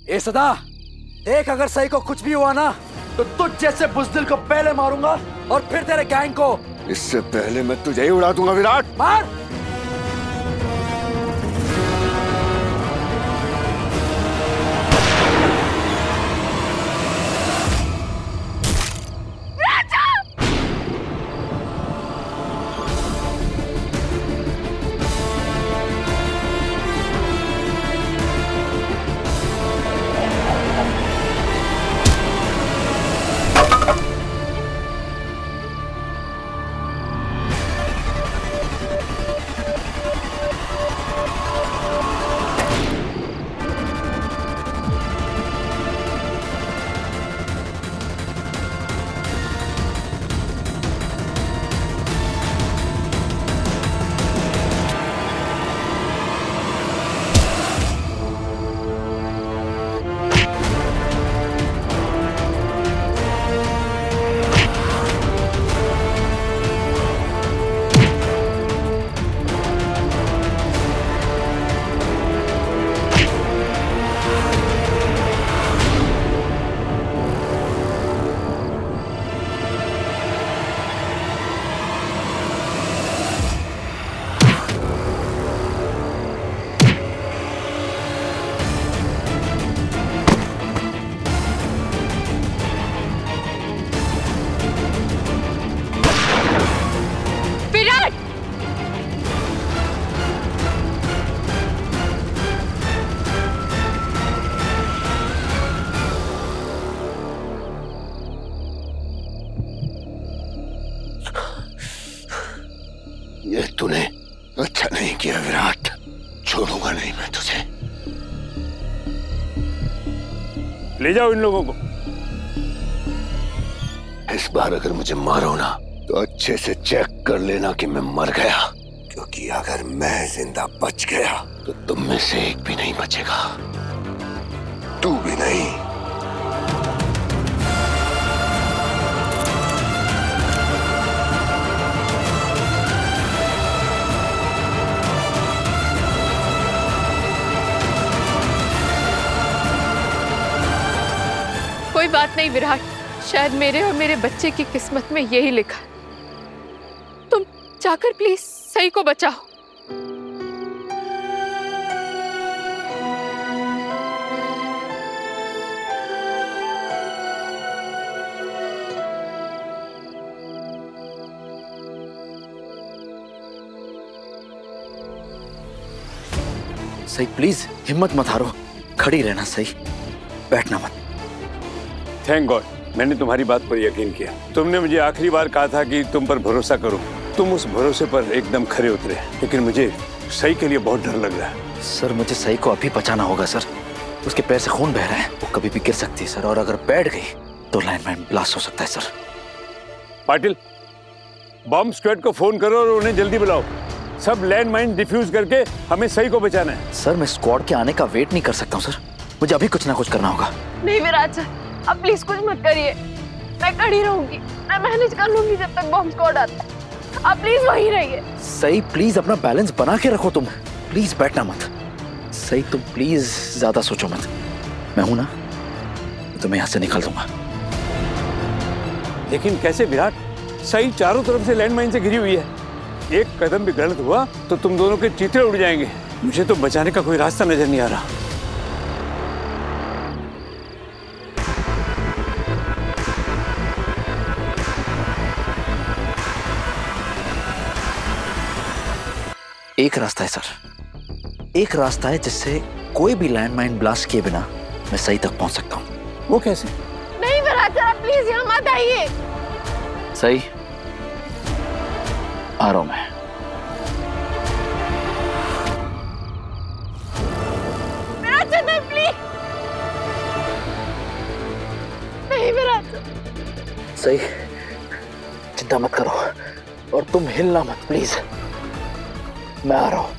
ए सदा, देख अगर सही को कुछ भी हुआ ना तो तुझ जैसे बुज़दिल को पहले मारूंगा और फिर तेरे गैंग को। इससे पहले मैं तुझे ही उड़ा दूंगा विराट। मार। ये तूने अच्छा नहीं किया विराट, छोड़ूंगा नहीं मैं तुझे। ले जाओ इन लोगों को। इस बार अगर मुझे मारो ना तो अच्छे से चेक कर लेना कि मैं मर गया, क्योंकि अगर मैं जिंदा बच गया तो तुम में से एक भी नहीं बचेगा, तू भी नहीं। कोई बात नहीं विराट, शायद मेरे और मेरे बच्चे की किस्मत में यही लिखा है। तुम जाकर प्लीज सही को बचाओ। सही प्लीज हिम्मत मत हारो, खड़ी रहना सही, बैठना मत। थैंक गॉड मैंने तुम्हारी बात पर यकीन किया। तुमने मुझे आखिरी बार कहा था कि तुम पर भरोसा करो, तुम उस भरोसे पर एकदम खरे उतरे, लेकिन मुझे सही के लिए बहुत डर लग रहा है। सर मुझे सही को अभी बचाना होगा सर, उसके पैर से खून बह रहा है, वो कभी भी गिर सकती है सर, और अगर बैठ गई तो लाइनमैन ब्लास्ट हो सकता है सर। पाटिल, बॉम्ब स्क्वाड को फोन करो और उन्हें जल्दी बुलाओ। सब लैंड माइन डिफ्यूज करके हमें सही को बचाना है। सर मैं स्क्वाड के आने का वेट नहीं कर सकता हूँ सर, मुझे अभी कुछ ना कुछ करना होगा। नहीं विराट सर, अब प्लीज कुछ मत करिए, मैं खड़ी रहूंगी, मैं मैनेज कर लूंगी जब तक बॉम्ब स्क्वाड आता है। आप प्लीज वहीं रहिए। सही प्लीज अपना बैलेंस बना के रखो, तुम प्लीज बैठना मत। सही तुम प्लीज ज्यादा सोचो मत, मैं हूं ना, तो मैं यहाँ से निकल दूंगा। लेकिन कैसे विराट, सही चारों तरफ से लैंड माइन से घिरी हुई है, एक कदम भी गलत हुआ तो तुम दोनों के चीथड़े उड़ जाएंगे। मुझे तो बचाने का कोई रास्ता नजर नहीं आ रहा। एक रास्ता है सर, एक रास्ता है जिससे कोई भी लैंडमाइन ब्लास्ट किए बिना मैं सही तक पहुंच सकता हूं। वो कैसे? नहीं विराट सर, आप प्लीज यहाँ मत आइए। सही आ रहा हूं मैं। विराट सर नहीं, प्लीज नहीं विराट सर। सही चिंता मत करो और तुम हिलना मत प्लीज, मैं आ रहा हूं।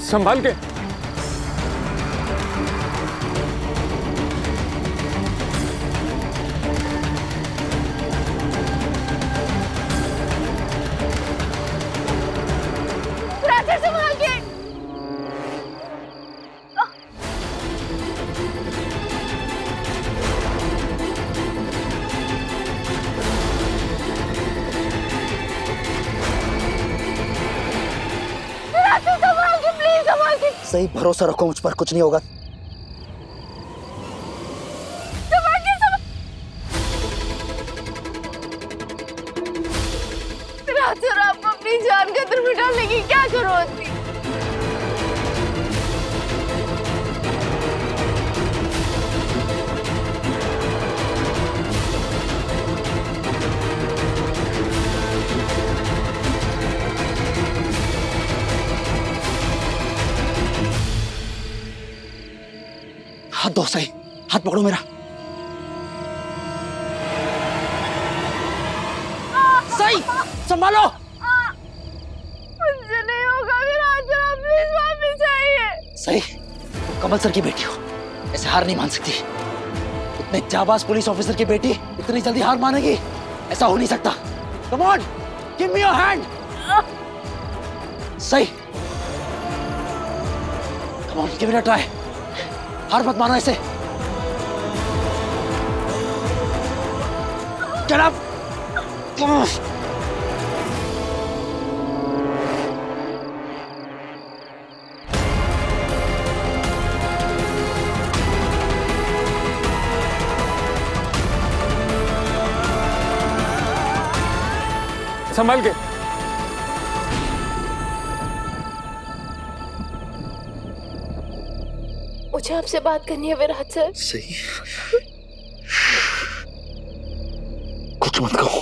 संभाल के। सही भरोसा रखो मुझ पर, कुछ नहीं होगा। आपको अपनी जान खतरे में डालने की क्या जरूरत थी? हाथ दो सही, हाथ पकड़ो मेरा। सही संभालो। मुझसे नहीं होगा विराज, प्लीज वापस आइए। सही, कमल सर की बेटी हो, ऐसे हार नहीं मान सकती। इतने जाबाज पुलिस ऑफिसर की बेटी इतनी जल्दी हार मानेगी, ऐसा हो नहीं सकता। Come on, give me your hand. सही, come on, give it a try. हार मत मानो ऐसे। Get up! संभाल के। मुझे आपसे बात करनी है विराज सर। सही, कुछ मत कहो।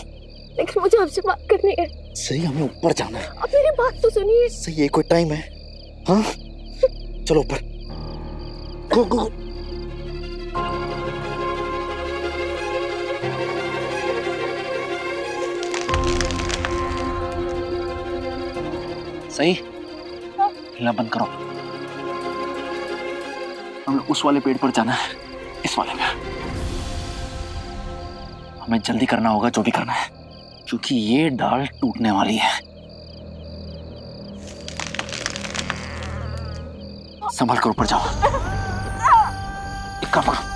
लेकिन मुझे आपसे बात करनी है। सही, हमें ऊपर जाना है। अब मेरी बात तो सुनिए। सही, ये कोई टाइम है? हाँ, चलो ऊपर। गो गो गो। सही, हिलना बंद करो। हमें उस वाले पेड़ पर जाना है, इस वाले में। हमें जल्दी करना होगा जो भी करना है, क्योंकि ये डाल टूटने वाली है। संभाल कर ऊपर जाओ। इक्का पकड़ो।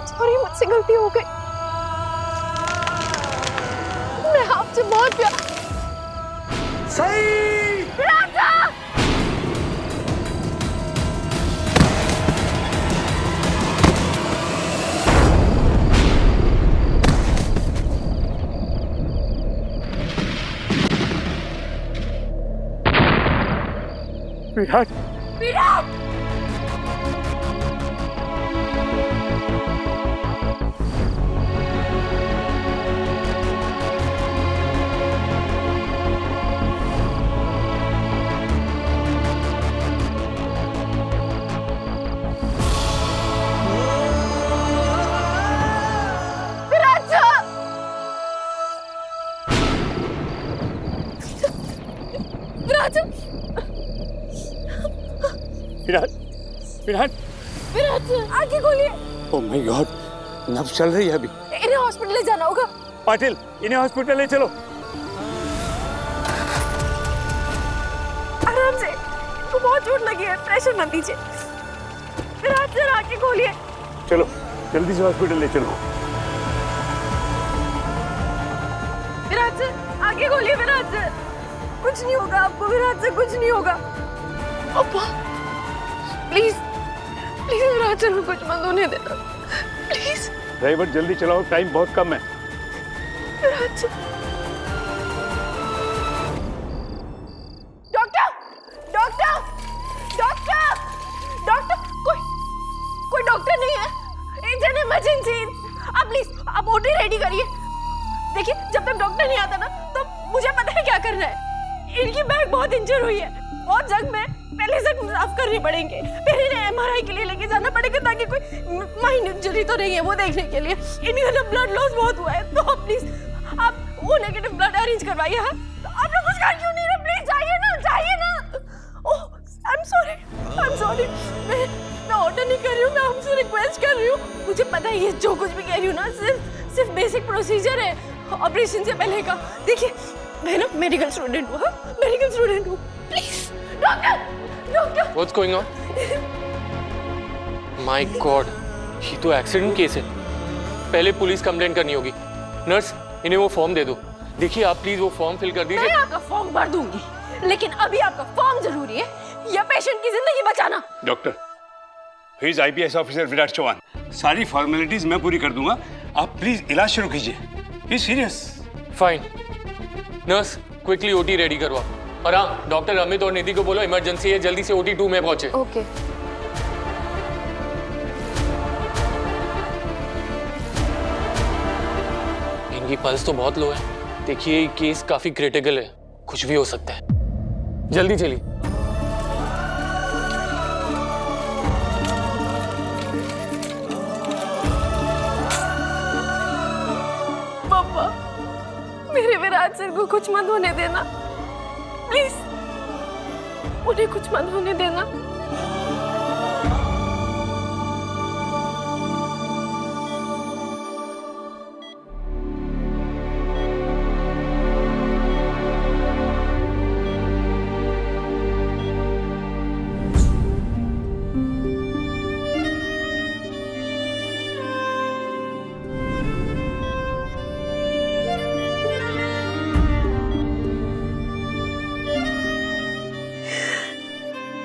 सॉरी, मुझसे गलती हो गई। मैं आपसे बहुत प्यार। सही, राजा! विराट, विराट! विराट, विराट, विराट आगे खोलिए। ओह माय गॉड, नब्ज चल रही है अभी। इन्हें हॉस्पिटल ले जाना होगा। पाटिल, इन्हें हॉस्पिटल ले चलो। आराम से, इनको बहुत चोट लगी है, प्रेशर मत दीजिए। विराट सर आगे खोलिए। चलो जल्दी से हॉस्पिटल ले चलो। विराट सर आगे खोलिए। विराट सर, कुछ नहीं होगा आपको, विराट से कुछ नहीं होगा। पापा प्लीज प्लीज विराट सर को कुछ मत होने देना प्लीज। ड्राइवर जल्दी चलाओ, टाइम बहुत कम है। Virat sir. Doctor doctor doctor doctor, कोई डॉक्टर नहीं है, इट्स एन इमरजेंसी। आप प्लीज आप ओटी रेडी करिए। देखिए जब तक डॉक्टर नहीं आता ना तो मुझे पता है क्या करना है। इनकी बैक बहुत इंजर हुई है, बहुत जख्म है, पहले से साफ करने पड़ेंगे, फिर इन्हें एमआरआई के लिए लेके जाना पड़ेगा ताकि कोई माइनर इंजरी तो नहीं है वो देखने के लिए। इनका ना ब्लड लॉस बहुत हुआ है, तो प्लीज आप वो नेगेटिव ब्लड अरेंज करवाइए। हाँ आप लोग कुछ कर क्यों नहीं रहे, प्लीज जाइए ना। ओह आई एम सॉरी, मैं ऑर्डर नहीं कर रही हूँ, मैं आपसे रिक्वेस्ट कर रही हूँ। मुझे पता है ये जो कुछ भी कह रही हूँ ना सिर्फ बेसिक प्रोसीजर है ऑपरेशन से पहले का। देखिए मैं ना मेडिकल स्टूडेंट हूँ, please doctor. What's going on? My God, ये तो एक्सीडेंट केस है, पहले पुलिस कंप्लेंट करनी होगी। नर्स इन्हें वो फॉर्म दे दो। देखिए आप प्लीज वो फॉर्म फिल कर दीजिए। मैं आपका फॉर्म भर दूंगी, लेकिन अभी आपका फॉर्म जरूरी है या पेशेंट की जिंदगी बचाना। Doctor, he is IPS officer Virat Chauhan. सारी फॉर्मेलिटीज मैं पूरी कर दूंगा, आप प्लीज इलाज शुरू कीजिए। He serious. Fine nurse, quickly OT ready करवाओ। और हाँ डॉक्टर अमित और निधि को बोलो इमरजेंसी है, जल्दी से OT 2 में पहुंचे। ओके। इनकी पल्स तो बहुत लो है, देखिए केस काफी क्रिटिकल है, कुछ भी हो सकता है। जल्दी चलिए। पापा मेरे विराट सर को कुछ मत होने देना प्लीज, उन्हें कुछ मत होने देना।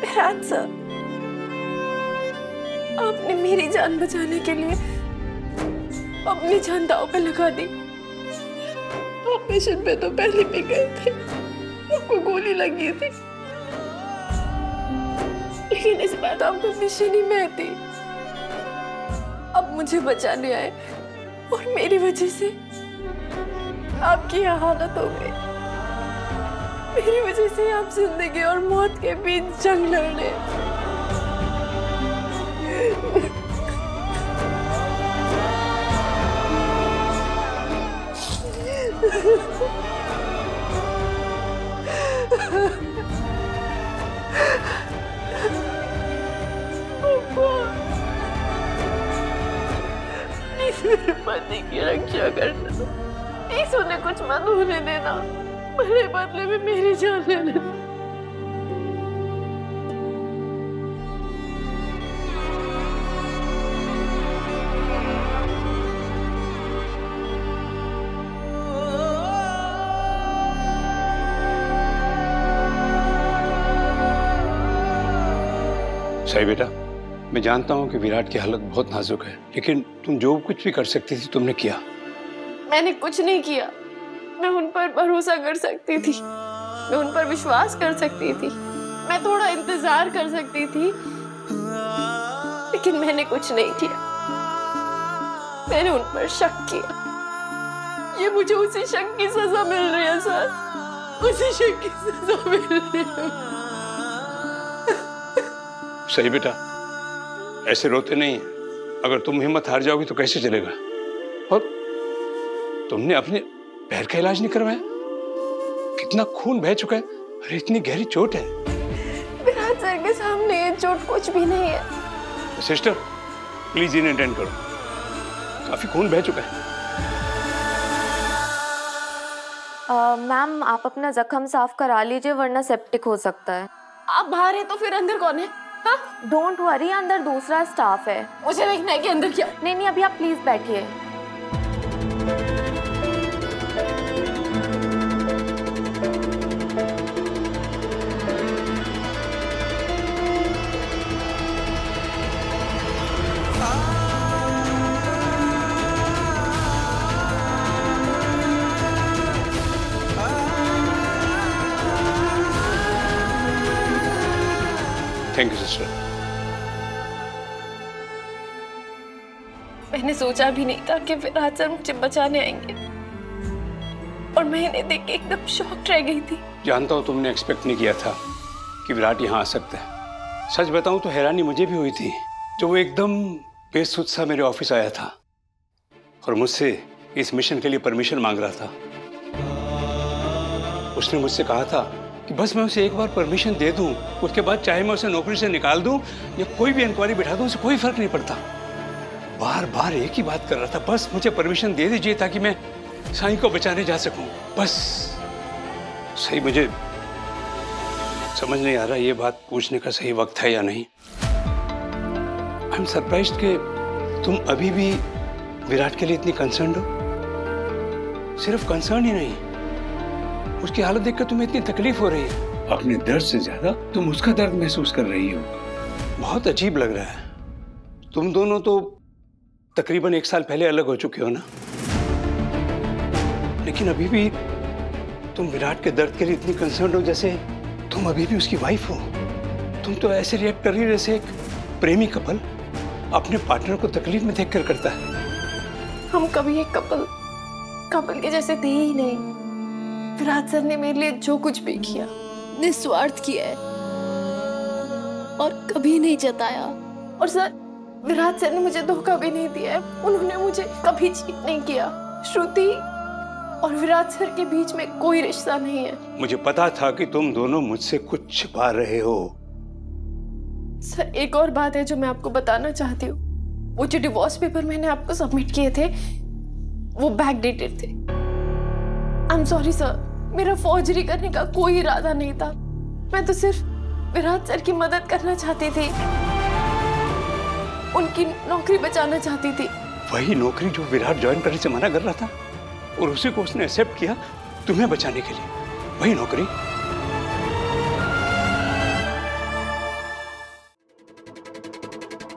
विराट सर, आपने मेरी जान बचाने के लिए अपनी जान दांव पे लगा दी। ऑपरेशन पे तो पहले भी गए थे, आपको गोली लगी थी, लेकिन इस बार तो आपको निशानी मैं थी। अब मुझे बचाने आए और मेरी वजह से आपकी यह हालत हो गई। मेरी वजह से आप जिंदगी और मौत के बीच जंग लड़ रहे हैं। मेरे पति की रक्षा करना, प्लीज उन्हें कुछ मत होने देना, मेरे बदले में मेरी जान ले लेना। सही बेटा, मैं जानता हूँ कि विराट की हालत बहुत नाजुक है, लेकिन तुम जो कुछ भी कर सकती थी तुमने किया। मैंने कुछ नहीं किया, मैं उन पर भरोसा कर सकती थी, मैं उन पर विश्वास कर सकती थी, मैं थोड़ा इंतजार कर सकती थी, लेकिन मैंने कुछ नहीं किया। मैंने उन पर शक किया। ये मुझे उसी शक की सजा मिल रही है सर, उसी शक की सजा मिल रही है। सही बेटा, ऐसे रोते नहीं, अगर तुम हिम्मत हार जाओगी तो कैसे चलेगा। और तुमने अपने पैर का इलाज नहीं करवाया, कितना खून बह चुका है, अरे इतनी गहरी चोट है। विराट सर के सामने ये चोट कुछ भी नहीं है। सिस्टर प्लीज इन्हें अटेंड करो, काफी खून बह चुका है। मैम आप अपना जख्म साफ करा लीजिए वरना सेप्टिक हो सकता है। आप बाहर है तो फिर अंदर कौन है? हाँ? डोंट वरी, अंदर दूसरा स्टाफ है। मुझे देखना है कि अंदर क्या। नहीं अभी आप प्लीज बैठिए। Thank you sister. मैंने सोचा भी नहीं था कि विराट सर मुझे बचाने आएंगे और मैं इन्हें देख के एकदम शॉक्ड रह गई थी। जानता हूँ तुमने एक्सपेक्ट नहीं किया था कि विराट यहाँ आ सकता है। सच बताऊँ तो हैरानी मुझे भी हुई थी जो वो एकदम बेसुध सा मेरे ऑफिस आया था और मुझसे इस मिशन के लिए परमिशन मांग रहा था। उसने मुझसे कहा था कि बस मैं उसे एक बार परमिशन दे दूं, उसके बाद चाहे मैं उसे नौकरी से निकाल दूं या कोई भी इंक्वायरी बिठा दूं, उसे कोई फर्क नहीं पड़ता। बार बार एक ही बात कर रहा था, बस मुझे परमिशन दे दीजिए ताकि मैं साईं को बचाने जा सकूं, बस। सही मुझे समझ नहीं आ रहा ये बात पूछने का सही वक्त है या नहीं। आई एम सरप्राइज्ड कि तुम अभी भी विराट के लिए इतनी कंसर्न्ड हो। सिर्फ कंसर्न ही नहीं, उसकी हालत देखकर तुम्हें इतनी तकलीफ हो रही है। अपने दर्द से ज्यादा तुम उसका दर्द महसूस कर रही हो। बहुत अजीब लग रहा है। तुम दोनों तो तकरीबन 1 साल पहले अलग हो चुके हो ना, लेकिन अभी भी तुम विराट के दर्द के लिए इतनी कंसर्न हो जैसे तुम अभी भी उसकी वाइफ हो। तुम तो ऐसे रिएक्ट कर रही हो जैसे एक प्रेमी कपल अपने पार्टनर को तकलीफ में देखकर करता है। हम कभी एक कपल के जैसे थे ही नहीं। विराट सर ने मेरे लिए जो कुछ भी किया निस्वार्थ किया है और कभी नहीं जताया। और सर, विराट सर ने मुझे धोखा भी नहीं दिया है। उन्होंने मुझे कभी चीट नहीं किया। श्रुति और विराट सर के बीच में कोई रिश्ता नहीं है। मुझे पता था कि तुम दोनों मुझसे कुछ छिपा रहे हो। सर, एक और बात है जो मैं आपको बताना चाहती हूँ। वो जो डिवोर्स पेपर मैंने आपको सबमिट किए थे वो बैक डेटेड थे। आई एम सॉरी सर, मेरा फॉर्जरी करने का कोई इरादा नहीं था। मैं तो सिर्फ विराट सर की मदद करना चाहती थी, उनकी नौकरी बचाना चाहती थी। वही नौकरी जो विराट ज्वाइन करने से मना कर रहा था और उसी को उसने एक्सेप्ट किया तुम्हें बचाने के लिए। वही नौकरी।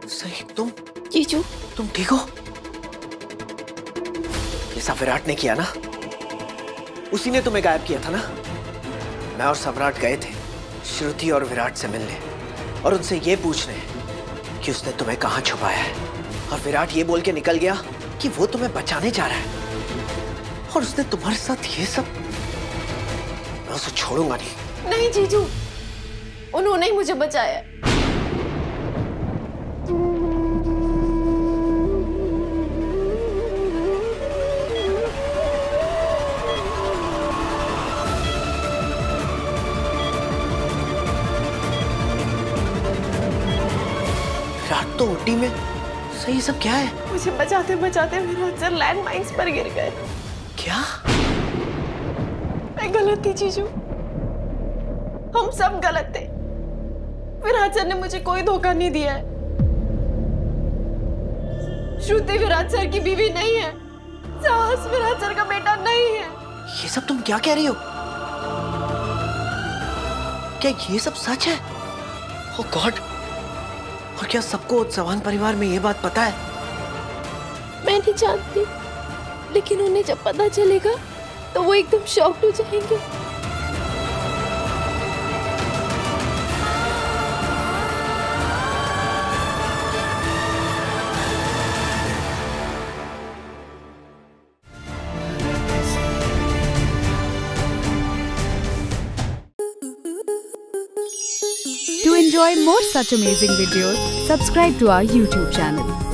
सही तुम? जीजू, तुम ठीक हो? ये सब विराट ने किया ना? उसी ने तुम्हें गायब किया था ना? मैं और सम्राट गए थे श्रुति और विराट से मिलने और उनसे ये पूछने कि उसने तुम्हें कहाँ छुपाया है। और विराट ये बोल के निकल गया कि वो तुम्हें बचाने जा रहा है और उसने तुम्हारे साथ ये सब। मैं उसे छोड़ूंगा नहीं। नहीं जीजू, उन्होंने ही मुझे बचाया। विराट तो ओटी में। सही सब क्या है? मुझे बचाते बचाते विराट सर लैंड माइंस पर गिर गए। क्या? मैं गलत थी जीजू, हम सब गलत थे। विराट सर ने मुझे कोई धोखा नहीं दिया है। श्रुति विराट सर की बीवी नहीं है, साहस विराट सर का बेटा नहीं है। ये सब तुम क्या कह रही हो? क्या ये सब सच है? ओह गॉड! और क्या सबको चौहान परिवार में ये बात पता है? मैं नहीं जानती, लेकिन उन्हें जब पता चलेगा तो वो एकदम शॉक्ड हो जाएंगे। To enjoy more such amazing videos, subscribe to our YouTube channel.